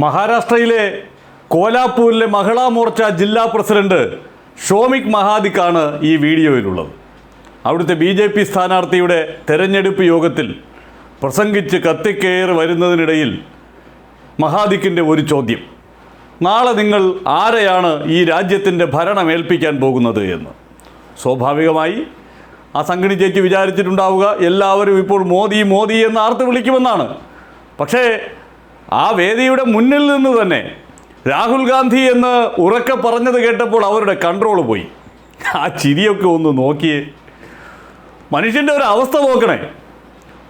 മഹാരാഷ്ട്രയിലെ കോലാപൂരിലെ മഹിളാ മോർച്ച ജില്ലാ പ്രസിഡന്റ് ഷോമിക് മഹാദിക്കാണ് ഈ വീഡിയോയിലുള്ളത്. അവിടുത്തെ BJP സ്ഥാനാർത്ഥിയുടെ തെരഞ്ഞെടുപ്പ് യോഗത്തിൽ പ്രസംഗിച്ച് കത്തിക്കയറി വരുന്നതിനിടയിൽ മഹാദിക്കിൻ്റെ ഒരു ചോദ്യം: നാളെ നിങ്ങൾ ആരെയാണ് ഈ രാജ്യത്തിൻ്റെ ഭരണം ഏൽപ്പിക്കാൻ പോകുന്നത് എന്ന്. സ്വാഭാവികമായി ആ സംഘിണി ചേച്ചി വിചാരിച്ചിട്ടുണ്ടാവുക എല്ലാവരും ഇപ്പോൾ മോദി മോദി എന്ന് ആർത്ത് വിളിക്കുമെന്നാണ്. പക്ഷേ ആ വേദിയുടെ മുന്നിൽ നിന്ന് തന്നെ രാഹുൽ ഗാന്ധി എന്ന് ഉറക്കെ പറഞ്ഞത് കേട്ടപ്പോൾ അവരുടെ കൺട്രോൾ പോയി. ആ ചിരിയൊക്കെ ഒന്ന് നോക്കിയേ, മനുഷ്യൻ്റെ ഒരു അവസ്ഥ നോക്കണേ.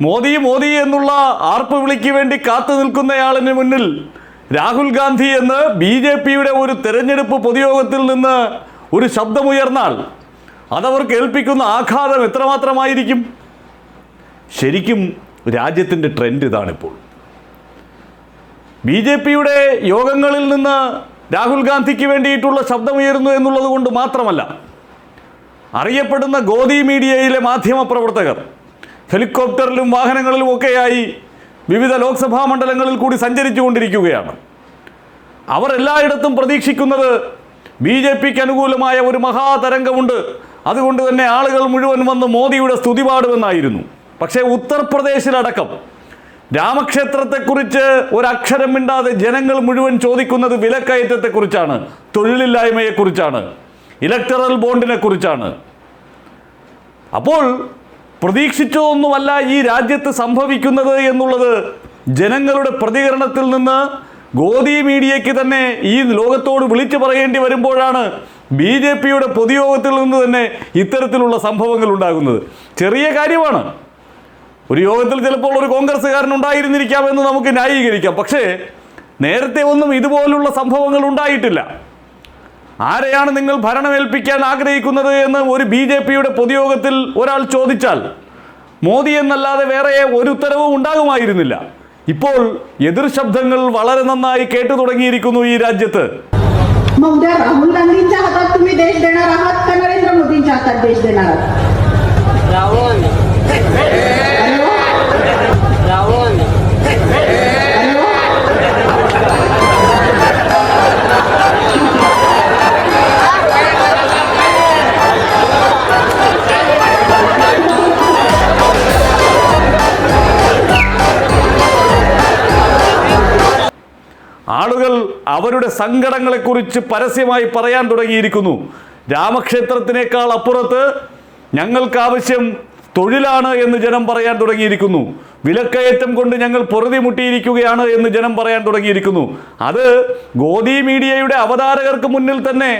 മോദി മോദി എന്നുള്ള ആർപ്പ് വിളിക്ക് വേണ്ടി കാത്തു നിൽക്കുന്നയാളിന് മുന്നിൽ രാഹുൽ ഗാന്ധി എന്ന് BJPയുടെ ഒരു തെരഞ്ഞെടുപ്പ് പൊതുയോഗത്തിൽ നിന്ന് ഒരു ശബ്ദമുയർന്നാൽ അതവർ കേൾപ്പിക്കുന്ന ആഘാതം എത്രമാത്രമായിരിക്കും? ശരിക്കും രാജ്യത്തിൻ്റെ ട്രെൻഡ് ഇതാണിപ്പോൾ. BJPയുടെ യോഗങ്ങളിൽ നിന്ന് രാഹുൽ ഗാന്ധിക്ക് വേണ്ടിയിട്ടുള്ള ശബ്ദമുയരുന്നു എന്നുള്ളത് കൊണ്ട് മാത്രമല്ല, അറിയപ്പെടുന്ന ഗോദി മീഡിയയിലെ മാധ്യമപ്രവർത്തകർ ഹെലികോപ്റ്ററിലും വാഹനങ്ങളിലും ഒക്കെയായി വിവിധ ലോക്സഭാ മണ്ഡലങ്ങളിൽ കൂടി സഞ്ചരിച്ചു കൊണ്ടിരിക്കുകയാണ്. അവർ എല്ലായിടത്തും പ്രതീക്ഷിക്കുന്നത് BJPക്ക് അനുകൂലമായ ഒരു മഹാതരംഗമുണ്ട്, അതുകൊണ്ട് തന്നെ ആളുകൾ മുഴുവൻ വന്ന് മോദിയുടെ സ്തുതി പാടുമെന്നായിരുന്നു. പക്ഷേ ഉത്തർപ്രദേശിലടക്കം രാമക്ഷേത്രത്തെക്കുറിച്ച് ഒരക്ഷരം മിണ്ടാതെ ജനങ്ങൾ മുഴുവൻ ചോദിക്കുന്നത് വിലക്കയറ്റത്തെക്കുറിച്ചാണ്, തൊഴിലില്ലായ്മയെക്കുറിച്ചാണ്, ഇലക്ടറൽ ബോണ്ടിനെ കുറിച്ചാണ്. അപ്പോൾ പ്രതീക്ഷിച്ചതൊന്നുമല്ല ഈ രാജ്യത്ത് സംഭവിക്കുന്നത് എന്നുള്ളത് ജനങ്ങളുടെ പ്രതികരണത്തിൽ നിന്ന് ഗോദി മീഡിയയ്ക്ക് തന്നെ ഈ ലോകത്തോട് വിളിച്ചു പറയേണ്ടി വരുമ്പോഴാണ് BJPയുടെ പൊതുയോഗത്തിൽ നിന്ന് തന്നെ ഇത്തരത്തിലുള്ള സംഭവങ്ങൾ ഉണ്ടാകുന്നത്. ചെറിയ കാര്യമാണ്. ഒരു യോഗത്തിൽ ചിലപ്പോൾ ഒരു കോൺഗ്രസ്സുകാരൻ ഉണ്ടായിരുന്നിരിക്കാമെന്ന് നമുക്ക് ന്യായീകരിക്കാം. പക്ഷേ നേരത്തെ ഒന്നും ഇതുപോലുള്ള സംഭവങ്ങൾ ഉണ്ടായിട്ടില്ല. ആരെയാണ് നിങ്ങൾ ഭരണമേൽപ്പിക്കാൻ ആഗ്രഹിക്കുന്നത് എന്ന് ഒരു BJPയുടെ പൊതുയോഗത്തിൽ ഒരാൾ ചോദിച്ചാൽ മോദി എന്നല്ലാതെ വേറെ ഒരു ഉത്തരവും ഉണ്ടാകുമായിരുന്നില്ല. ഇപ്പോൾ എതിർ ശബ്ദങ്ങൾ വളരെ നന്നായി കേട്ടു തുടങ്ങിയിരിക്കുന്നു ഈ രാജ്യത്ത്. राहुल गांधींच्या हातात तुम्ही देश देणार आहात का नरेंद्र मोदींच्या हातात देश देणार आहात? राहुल ആളുകൾ അവരുടെ സങ്കടങ്ങളെക്കുറിച്ച് പരസ്യമായി പറയാൻ തുടങ്ങിയിരിക്കുന്നു. രാമക്ഷേത്രത്തിനേക്കാൾ അപ്പുറത്ത് ഞങ്ങൾക്ക് ആവശ്യം തൊഴിലാണ് എന്ന് ജനം പറയാൻ തുടങ്ങിയിരിക്കുന്നു. വിലക്കയറ്റം കൊണ്ട് ഞങ്ങൾ പൊറുതിമുട്ടിയിരിക്കുകയാണ് എന്ന് ജനം പറയാൻ തുടങ്ങിയിരിക്കുന്നു. അത് ഗോദി മീഡിയയുടെ അവതാരകർക്ക് മുന്നിൽ തന്നെ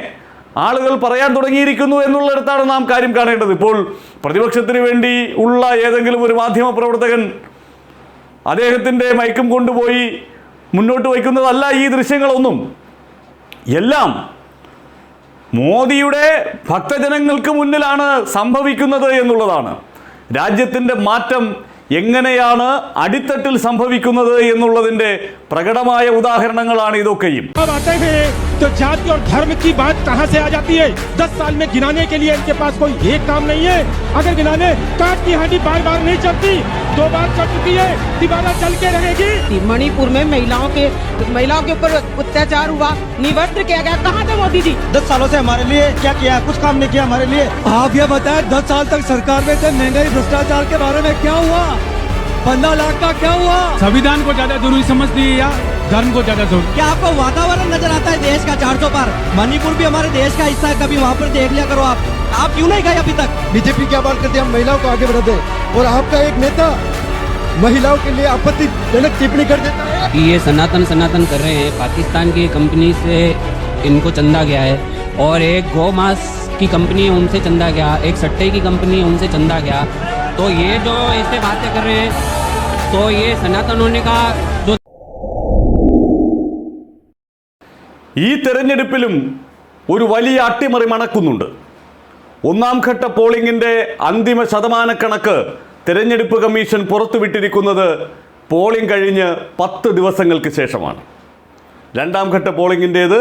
ആളുകൾ പറയാൻ തുടങ്ങിയിരിക്കുന്നു എന്നുള്ളിടത്താണ് നാം കാര്യം കാണേണ്ടത്. ഇപ്പോൾ പ്രതിപക്ഷത്തിന് വേണ്ടി ഉള്ള ഏതെങ്കിലും ഒരു മാധ്യമപ്രവർത്തകൻ അദ്ദേഹത്തിൻ്റെ മൈക്കും കൊണ്ടുപോയി മുന്നോട്ട് വയ്ക്കുന്നതല്ല ഈ ദൃശ്യങ്ങളൊന്നും. എല്ലാം മോദിയുടെ ഭക്തജനങ്ങൾക്ക് മുന്നിലാണ് സംഭവിക്കുന്നത് എന്നുള്ളതാണ്. രാജ്യത്തിൻ്റെ മാറ്റം എങ്ങനെയാണ് അടിത്തട്ടിൽ സംഭവിക്കുന്നത് എന്നുള്ളതിൻ്റെ പ്രകടമായ ഉദാഹരണങ്ങളാണ് ഇതൊക്കെയും. तो जाति और धर्म की बात कहां से आ जाती है? 10 साल में गिनाने के लिए इनके पास कोई एक काम नहीं है. अगर गिनाने काट की हांडी बार बार नहीं चलती, 2 बार चल चुकी है, दोबारा चल के रहेगी. मणिपुर में महिलाओं के ऊपर अत्याचार हुआ, निवर्त किया गया. कहाँ थे मोदी जी? 10 सालों से हमारे लिए क्या किया? कुछ काम नहीं किया हमारे लिए. आप ये बताएं, 10 साल तक सरकार में थे, महंगाई भ्रष्टाचार के बारे में क्या हुआ? 15 लाख का क्या हुआ? संविधान को ज्यादा जरूरी समझती है या धर्म को ज्यादा जरूरी? क्या आपको वातावरण नजर आता है देश का 400 पार? मणिपुर भी हमारे देश का हिस्सा है, कभी वहाँ पर देख लिया करो. आप क्यों नहीं गए अभी तक? बीजेपी क्या बात करते हैं? हम महिलाओं को आगे बढ़ाते हैं और आपका एक नेता महिलाओं के लिए आपत्तिजनक टिप्पणी कर देता है. ये सनातन कर रहे हैं. पाकिस्तान की कंपनी से इनको चंदा गया है और एक गौ मांस की कंपनी है उनसे चंदा गया, एक सट्टे की कंपनी है उनसे चंदा गया. तो ये जो ऐसे बातें कर रहे हैं, तो ये सनातन होने का जो ഈ തെരഞ്ഞെടുപ്പിലും ഒരു വലിയ അട്ടിമറി മണക്കുന്നുണ്ട്. ഒന്നാം ഘട്ട പോളിംഗിൻ്റെ അന്തിമ ശതമാനക്കണക്ക് തെരഞ്ഞെടുപ്പ് കമ്മീഷൻ പുറത്തുവിട്ടിരിക്കുന്നത് പോളിംഗ് കഴിഞ്ഞ് 10 ദിവസങ്ങൾക്ക് ശേഷമാണ്. രണ്ടാം ഘട്ട പോളിംഗിൻ്റേത്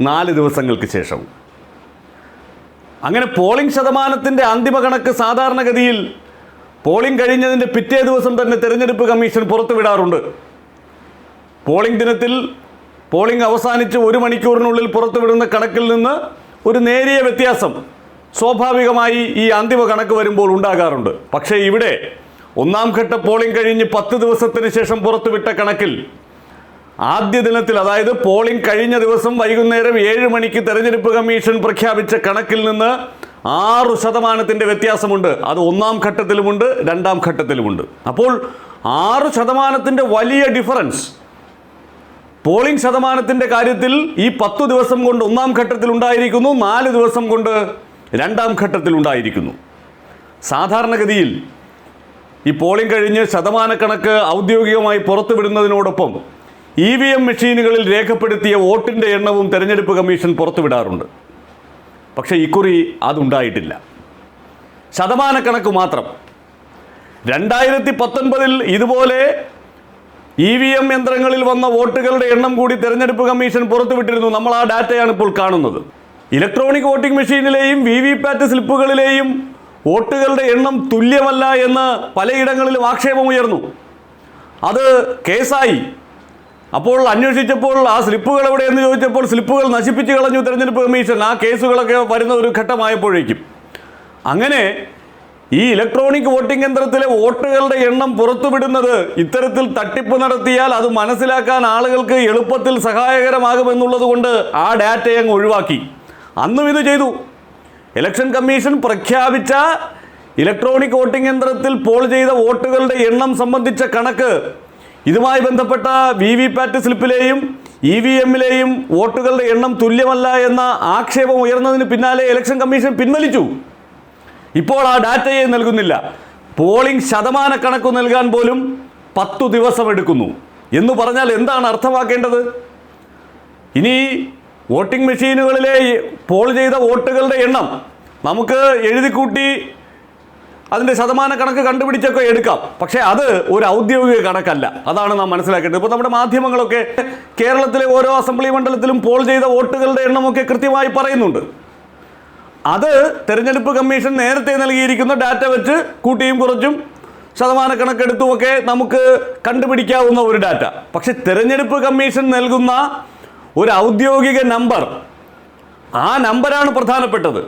4 ദിവസങ്ങൾക്ക് ശേഷം. അങ്ങനെ പോളിംഗ് ശതമാനത്തിൻ്റെ അന്തിമ കണക്ക് സാധാരണഗതിയിൽ പോളിംഗ് കഴിഞ്ഞതിൻ്റെ പിറ്റേ ദിവസം തന്നെ തെരഞ്ഞെടുപ്പ് കമ്മീഷൻ പുറത്തുവിടാറുണ്ട്. പോളിംഗ് ദിനത്തിൽ പോളിംഗ് അവസാനിച്ച് 1 മണിക്കൂറിനുള്ളിൽ പുറത്തുവിടുന്ന കണക്കിൽ നിന്ന് ഒരു നേരിയ വ്യത്യാസം സ്വാഭാവികമായി ഈ അന്തിമ കണക്ക് വരുമ്പോൾ ഉണ്ടാകാറുണ്ട്. പക്ഷേ ഇവിടെ ഒന്നാം ഘട്ട പോളിംഗ് കഴിഞ്ഞ് 10 ദിവസത്തിന് ശേഷം പുറത്തുവിട്ട കണക്കിൽ ആദ്യ ദിനത്തിൽ, അതായത് പോളിംഗ് കഴിഞ്ഞ ദിവസം വൈകുന്നേരം 7 മണിക്ക് തെരഞ്ഞെടുപ്പ് കമ്മീഷൻ പ്രഖ്യാപിച്ച കണക്കിൽ നിന്ന് 6% വ്യത്യാസമുണ്ട്. അത് ഒന്നാം ഘട്ടത്തിലുമുണ്ട്, രണ്ടാം ഘട്ടത്തിലുമുണ്ട്. അപ്പോൾ 6% വലിയ ഡിഫറൻസ് പോളിംഗ് ശതമാനത്തിൻ്റെ കാര്യത്തിൽ ഈ 10 ദിവസം കൊണ്ട് ഒന്നാം ഘട്ടത്തിൽ ഉണ്ടായിരിക്കുന്നു, 4 ദിവസം കൊണ്ട് രണ്ടാം ഘട്ടത്തിൽ ഉണ്ടായിരിക്കുന്നു. സാധാരണഗതിയിൽ ഈ പോളിംഗ് കഴിഞ്ഞ് ശതമാനക്കണക്ക് ഔദ്യോഗികമായി പുറത്തുവിടുന്നതിനോടൊപ്പം EVM മെഷീനുകളിൽ രേഖപ്പെടുത്തിയ വോട്ടിൻ്റെ എണ്ണവും തെരഞ്ഞെടുപ്പ് കമ്മീഷൻ പുറത്തുവിടാറുണ്ട്. പക്ഷേ ഇക്കുറി അതുണ്ടായിട്ടില്ല. ശതമാനക്കണക്ക് മാത്രം. 2019 ഇതുപോലെ EVM യന്ത്രങ്ങളിൽ വന്ന വോട്ടുകളുടെ എണ്ണം കൂടി തെരഞ്ഞെടുപ്പ് കമ്മീഷൻ പുറത്തുവിട്ടിരുന്നു. നമ്മൾ ആ ഡാറ്റയാണ് ഇപ്പോൾ കാണുന്നത്. ഇലക്ട്രോണിക് വോട്ടിംഗ് മെഷീനിലെയും VVPAT സ്ലിപ്പുകളിലെയും വോട്ടുകളുടെ എണ്ണം തുല്യമല്ല എന്ന് പലയിടങ്ങളിലും ആക്ഷേപമുയർന്നു. അത് കേസായി. അപ്പോൾ അന്വേഷിച്ചപ്പോൾ ആ സ്ലിപ്പുകൾ എവിടെയെന്ന് ചോദിച്ചപ്പോൾ സ്ലിപ്പുകൾ നശിപ്പിച്ച് കളഞ്ഞു തെരഞ്ഞെടുപ്പ് കമ്മീഷൻ. ആ കേസുകളൊക്കെ വരുന്ന ഒരു ഘട്ടമായപ്പോഴേക്കും അങ്ങനെ ഈ ഇലക്ട്രോണിക് വോട്ടിംഗ് യന്ത്രത്തിലെ വോട്ടുകളുടെ എണ്ണം പുറത്തുവിടുന്നത് ഇത്തരത്തിൽ തട്ടിപ്പ് നടത്തിയാൽ അത് മനസ്സിലാക്കാൻ ആളുകൾക്ക് എളുപ്പത്തിൽ സഹായകരമാകുമെന്നുള്ളത് കൊണ്ട് ആ ഡാറ്റയെ അങ്ങ് ഒഴിവാക്കി. അന്നും ഇത് ചെയ്തു. ഇലക്ഷൻ കമ്മീഷൻ പ്രഖ്യാപിച്ച ഇലക്ട്രോണിക് വോട്ടിംഗ് യന്ത്രത്തിൽ പോൾ ചെയ്ത വോട്ടുകളുടെ എണ്ണം സംബന്ധിച്ച കണക്ക് ഇതുമായി ബന്ധപ്പെട്ട VVPAT സ്ലിപ്പിലെയും EVMലെയും വോട്ടുകളുടെ എണ്ണം തുല്യമല്ല എന്ന ആക്ഷേപം ഉയർന്നതിന് പിന്നാലെ ഇലക്ഷൻ കമ്മീഷൻ പിൻവലിച്ചു. ഇപ്പോൾ ആ ഡാറ്റയെ നൽകുന്നില്ല. പോളിംഗ് ശതമാനക്കണക്ക് നൽകാൻ പോലും 10 ദിവസം എടുക്കുന്നു എന്ന് പറഞ്ഞാൽ എന്താണ് അർത്ഥമാക്കേണ്ടത്? ഇനി വോട്ടിംഗ് മെഷീനുകളിലെ പോൾ ചെയ്ത വോട്ടുകളുടെ എണ്ണം നമുക്ക് എഴുതിക്കൂട്ടി അതിൻ്റെ ശതമാനക്കണക്ക് കണ്ടുപിടിച്ചൊക്കെ എടുക്കാം. പക്ഷേ അത് ഒരു ഔദ്യോഗിക കണക്കല്ല. അതാണ് നാം മനസ്സിലാക്കേണ്ടത്. ഇപ്പോൾ നമ്മുടെ മാധ്യമങ്ങളൊക്കെ കേരളത്തിലെ ഓരോ അസംബ്ലി മണ്ഡലത്തിലും പോൾ ചെയ്ത വോട്ടുകളുടെ എണ്ണമൊക്കെ കൃത്യമായി പറയുന്നുണ്ട്. അത് തെരഞ്ഞെടുപ്പ് കമ്മീഷൻ നേരത്തെ നൽകിയിരിക്കുന്ന ഡാറ്റ വെച്ച് കൂട്ടിയും കുറച്ചും ശതമാനക്കണക്കെടുത്തുമൊക്കെ നമുക്ക് കണ്ടുപിടിക്കാവുന്ന ഒരു ഡാറ്റ. പക്ഷെ തെരഞ്ഞെടുപ്പ് കമ്മീഷൻ നൽകുന്ന ഒരു ഔദ്യോഗിക നമ്പർ, ആ നമ്പറാണ് പ്രധാനപ്പെട്ടത്.